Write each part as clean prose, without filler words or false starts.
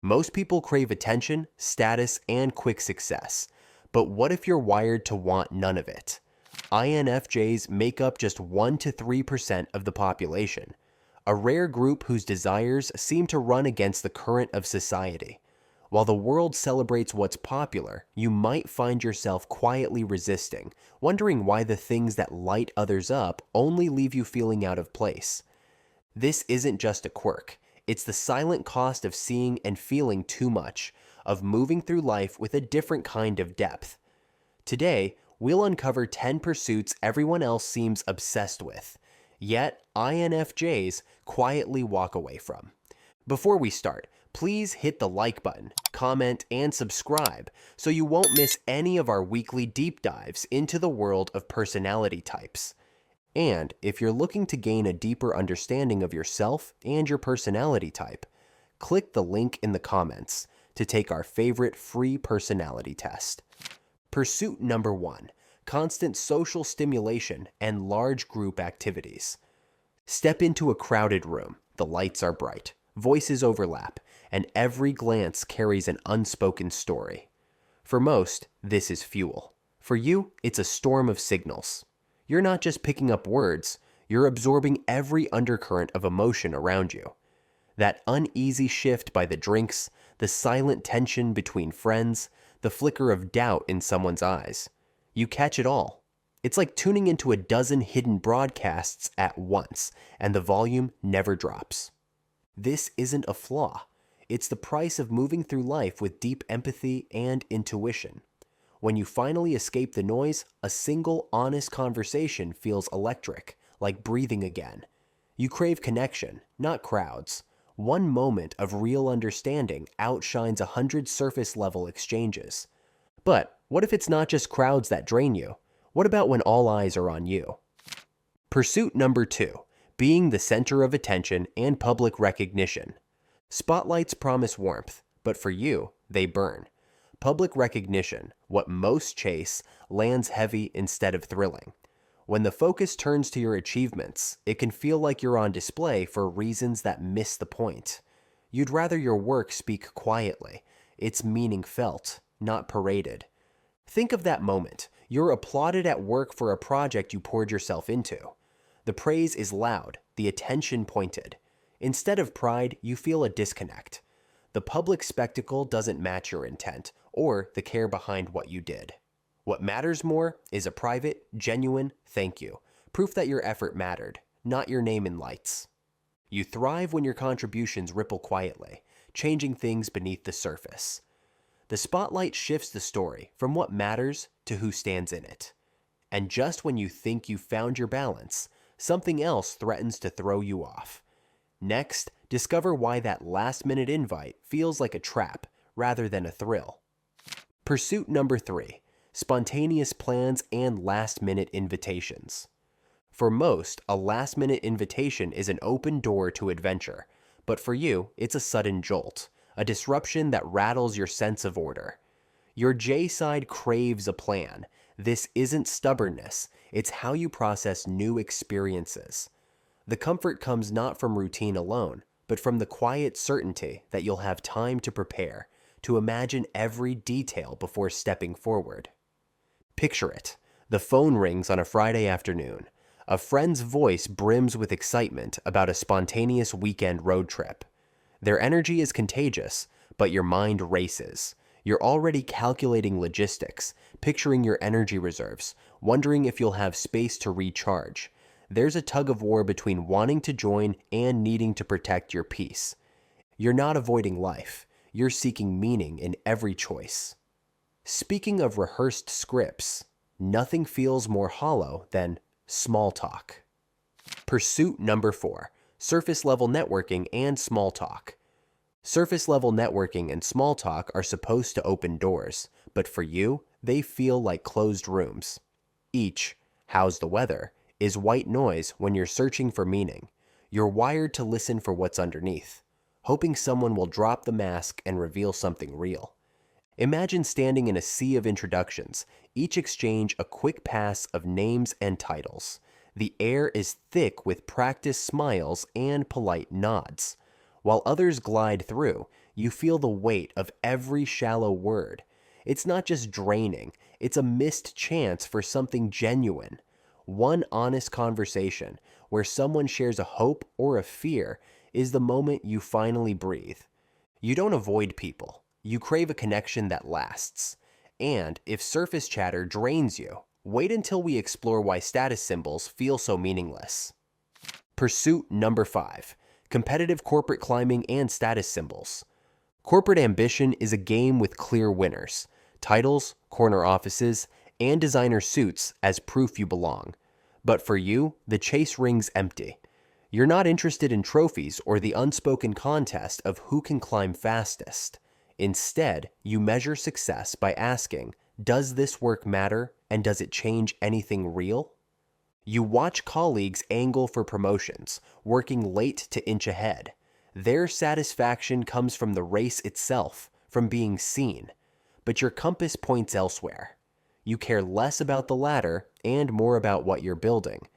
Most people crave attention, status, and quick success. But what if you're wired to want none of it? INFJs make up just 1 to 3% of the population, a rare group whose desires seem to run against the current of society. While the world celebrates what's popular, you might find yourself quietly resisting, wondering why the things that light others up only leave you feeling out of place. This isn't just a quirk. It's the silent cost of seeing and feeling too much, of moving through life with a different kind of depth. Today, we'll uncover 10 pursuits everyone else seems obsessed with, yet INFJs quietly walk away from. Before we start, please hit the like button, comment, and subscribe so you won't miss any of our weekly deep dives into the world of personality types. And if you're looking to gain a deeper understanding of yourself and your personality type, click the link in the comments to take our favorite free personality test. Pursuit number 1, constant social stimulation and large group activities. Step into a crowded room, the lights are bright, voices overlap, and every glance carries an unspoken story. For most, this is fuel. For you, it's a storm of signals. You're not just picking up words, you're absorbing every undercurrent of emotion around you. That uneasy shift by the drinks, the silent tension between friends, the flicker of doubt in someone's eyes. You catch it all. It's like tuning into a dozen hidden broadcasts at once, and the volume never drops. This isn't a flaw. It's the price of moving through life with deep empathy and intuition. When you finally escape the noise, a single honest conversation feels electric, like breathing again. You crave connection, not crowds. One moment of real understanding outshines 100 surface-level exchanges. But what if it's not just crowds that drain you? What about when all eyes are on you? Pursuit number 2, being the center of attention and public recognition. Spotlights promise warmth, but for you, they burn. Public recognition, what most chase, lands heavy instead of thrilling. When the focus turns to your achievements, it can feel like you're on display for reasons that miss the point. You'd rather your work speak quietly, its meaning felt, not paraded. Think of that moment. You're applauded at work for a project you poured yourself into. The praise is loud, the attention pointed. Instead of pride, you feel a disconnect. The public spectacle doesn't match your intent or the care behind what you did. What matters more is a private, genuine thank you, proof that your effort mattered, not your name in lights. You thrive when your contributions ripple quietly, changing things beneath the surface. The spotlight shifts the story from what matters to who stands in it. And just when you think you've found your balance, something else threatens to throw you off. Next, discover why that last-minute invite feels like a trap rather than a thrill. Pursuit number 3, spontaneous plans and last-minute invitations. For most, a last-minute invitation is an open door to adventure, but for you, it's a sudden jolt, a disruption that rattles your sense of order. Your J side craves a plan. This isn't stubbornness, it's how you process new experiences. The comfort comes not from routine alone, but from the quiet certainty that you'll have time to prepare, to imagine every detail before stepping forward. Picture it. The phone rings on a Friday afternoon. A friend's voice brims with excitement about a spontaneous weekend road trip. Their energy is contagious, but your mind races. You're already calculating logistics, picturing your energy reserves, wondering if you'll have space to recharge. There's a tug of war between wanting to join and needing to protect your peace. You're not avoiding life. You're seeking meaning in every choice. Speaking of rehearsed scripts, nothing feels more hollow than small talk. Pursuit number 4, surface-level networking and small talk. Surface-level networking and small talk are supposed to open doors, but for you, they feel like closed rooms. Each, how's the weather, is white noise when you're searching for meaning. You're wired to listen for what's underneath, hoping someone will drop the mask and reveal something real. Imagine standing in a sea of introductions, each exchange a quick pass of names and titles. The air is thick with practiced smiles and polite nods. While others glide through, You feel the weight of every shallow word. It's not just draining, it's a missed chance for something genuine. One honest conversation where someone shares a hope or a fear is the moment you finally breathe. You don't avoid people. You crave a connection that lasts. And if surface chatter drains you, wait until we explore why status symbols feel so meaningless. Pursuit number 5. Competitive corporate climbing and status symbols. Corporate ambition is a game with clear winners, titles, corner offices, and designer suits as proof you belong. But for you, the chase rings empty. You're not interested in trophies or the unspoken contest of who can climb fastest. Instead, you measure success by asking, does this work matter and does it change anything real? You watch colleagues angle for promotions, working late to inch ahead. Their satisfaction comes from the race itself, from being seen. But your compass points elsewhere. You care less about the ladder and more about what you're building,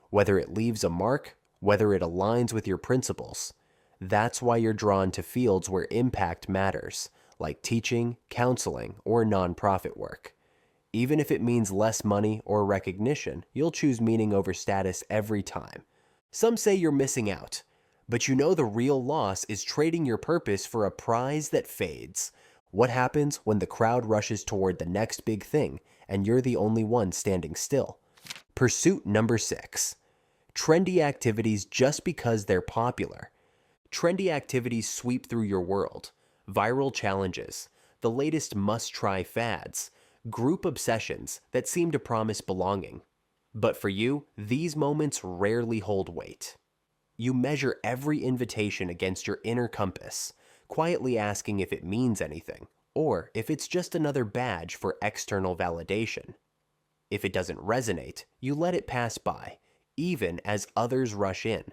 whether it leaves a mark, whether it aligns with your principles. That's why you're drawn to fields where impact matters, like teaching, counseling, or nonprofit work. Even if it means less money or recognition, you'll choose meaning over status every time. Some say you're missing out, but you know the real loss is trading your purpose for a prize that fades. What happens when the crowd rushes toward the next big thing and you're the only one standing still? Pursuit number 6. Trendy activities just because they're popular. Trendy activities sweep through your world. Viral challenges, the latest must-try fads, group obsessions that seem to promise belonging. But for you, these moments rarely hold weight. You measure every invitation against your inner compass, quietly asking if it means anything, or if it's just another badge for external validation. If it doesn't resonate, you let it pass by, even as others rush in.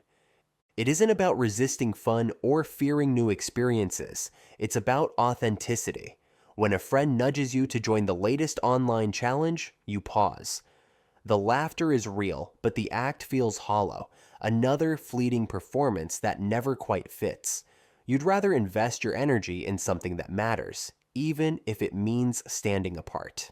It isn't about resisting fun or fearing new experiences. It's about authenticity. When a friend nudges you to join the latest online challenge, you pause. The laughter is real, but the act feels hollow, another fleeting performance that never quite fits. You'd rather invest your energy in something that matters, even if it means standing apart.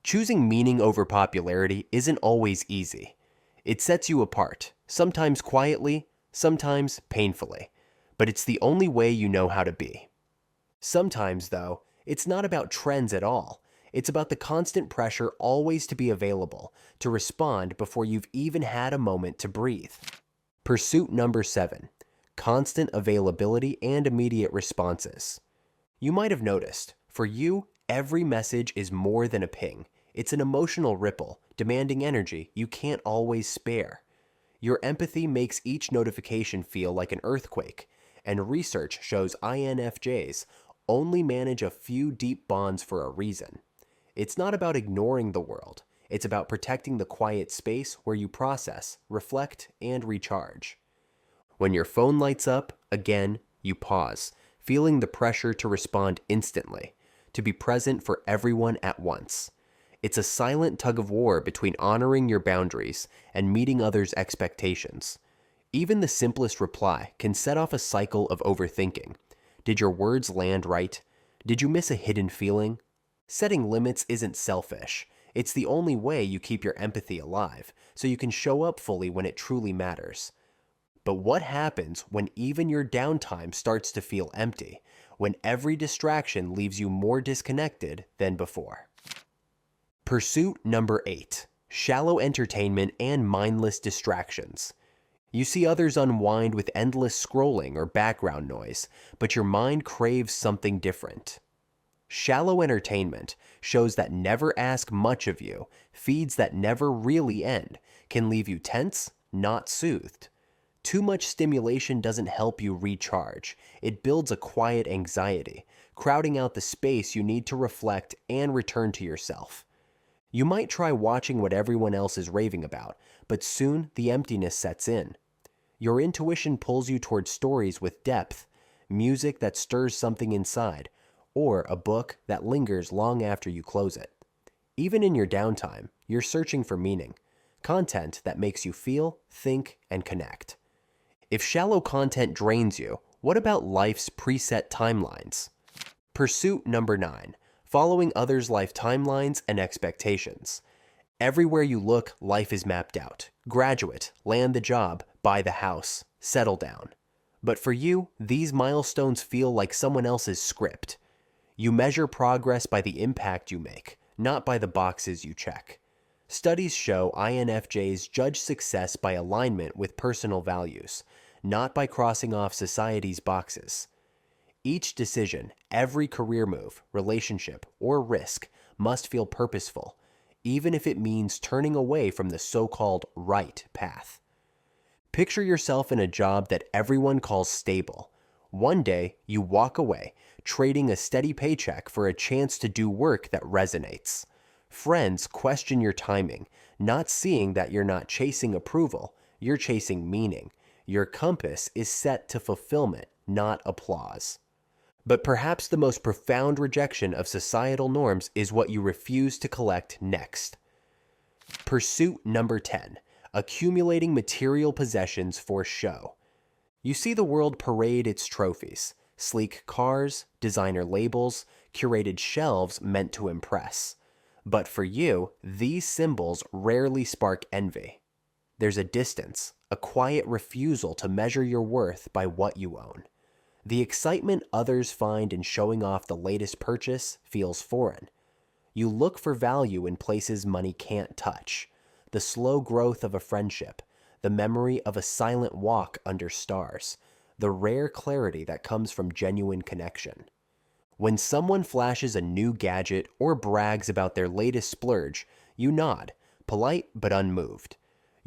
Choosing meaning over popularity isn't always easy. It sets you apart, sometimes quietly, sometimes painfully, but it's the only way you know how to be. Sometimes, though, it's not about trends at all. It's about the constant pressure always to be available, to respond before you've even had a moment to breathe. Pursuit number 7. Constant availability and immediate responses. You might have noticed, for you, every message is more than a ping. It's an emotional ripple, demanding energy you can't always spare. Your empathy makes each notification feel like an earthquake, and research shows INFJs only manage a few deep bonds for a reason. It's not about ignoring the world. It's about protecting the quiet space where you process, reflect, and recharge. When your phone lights up, again, you pause, feeling the pressure to respond instantly, to be present for everyone at once. It's a silent tug of war between honoring your boundaries and meeting others' expectations. Even the simplest reply can set off a cycle of overthinking. Did your words land right? Did you miss a hidden feeling? Setting limits isn't selfish. It's the only way you keep your empathy alive, so you can show up fully when it truly matters. But what happens when even your downtime starts to feel empty, when every distraction leaves you more disconnected than before? Pursuit number 8. Shallow entertainment and mindless distractions. You see others unwind with endless scrolling or background noise, but your mind craves something different. Shallow entertainment, shows that never ask much of you, feeds that never really end, can leave you tense, not soothed. Too much stimulation doesn't help you recharge. It builds a quiet anxiety, crowding out the space you need to reflect and return to yourself. You might try watching what everyone else is raving about, but soon the emptiness sets in. Your intuition pulls you toward stories with depth, music that stirs something inside, or a book that lingers long after you close it. Even in your downtime, you're searching for meaning, content that makes you feel, think, and connect. If shallow content drains you, What about life's preset timelines? Pursuit number 9. Following others' life timelines and expectations. Everywhere you look, life is mapped out. Graduate, land the job, buy the house, settle down. But for you, these milestones feel like someone else's script. You measure progress by the impact you make, not by the boxes you check. Studies show INFJs judge success by alignment with personal values, not by crossing off society's boxes. Each decision, every career move, relationship, or risk must feel purposeful, even if it means turning away from the so-called right path. Picture yourself in a job that everyone calls stable. One day, you walk away, trading a steady paycheck for a chance to do work that resonates. Friends question your timing, not seeing that you're not chasing approval, you're chasing meaning. Your compass is set to fulfillment, not applause. But perhaps the most profound rejection of societal norms is what you refuse to collect next. Pursuit number 10. Accumulating material possessions for show. You see the world parade its trophies, sleek cars, designer labels, curated shelves meant to impress. But for you, these symbols rarely spark envy. There's a distance, a quiet refusal to measure your worth by what you own. The excitement others find in showing off the latest purchase feels foreign. You look for value in places money can't touch. The slow growth of a friendship, the memory of a silent walk under stars, the rare clarity that comes from genuine connection. When someone flashes a new gadget or brags about their latest splurge, you nod, polite but unmoved.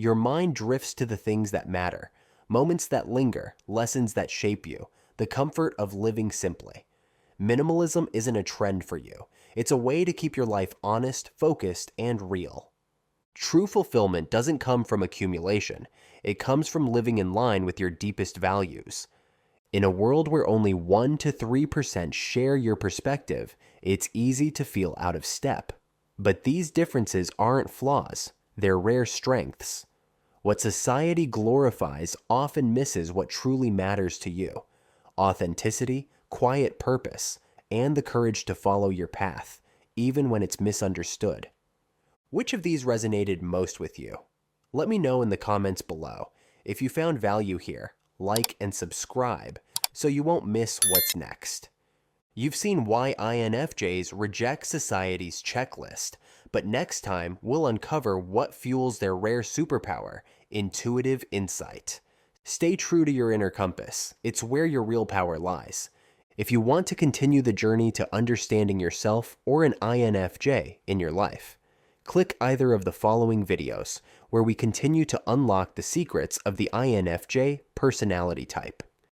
Your mind drifts to the things that matter, moments that linger, lessons that shape you, the comfort of living simply. Minimalism isn't a trend for you. It's a way to keep your life honest, focused, and real. True fulfillment doesn't come from accumulation. It comes from living in line with your deepest values. In a world where only 1 to 3% share your perspective, it's easy to feel out of step. But these differences aren't flaws, they're rare strengths. What society glorifies often misses what truly matters to you: authenticity, quiet purpose, and the courage to follow your path, even when it's misunderstood. Which of these resonated most with you? Let me know in the comments below. If you found value here, like and subscribe so you won't miss what's next. You've seen why INFJs reject society's checklist, but next time we'll uncover what fuels their rare superpower: intuitive insight. Stay true to your inner compass. It's where your real power lies. If you want to continue the journey to understanding yourself or an INFJ in your life, click either of the following videos where we continue to unlock the secrets of the INFJ personality type.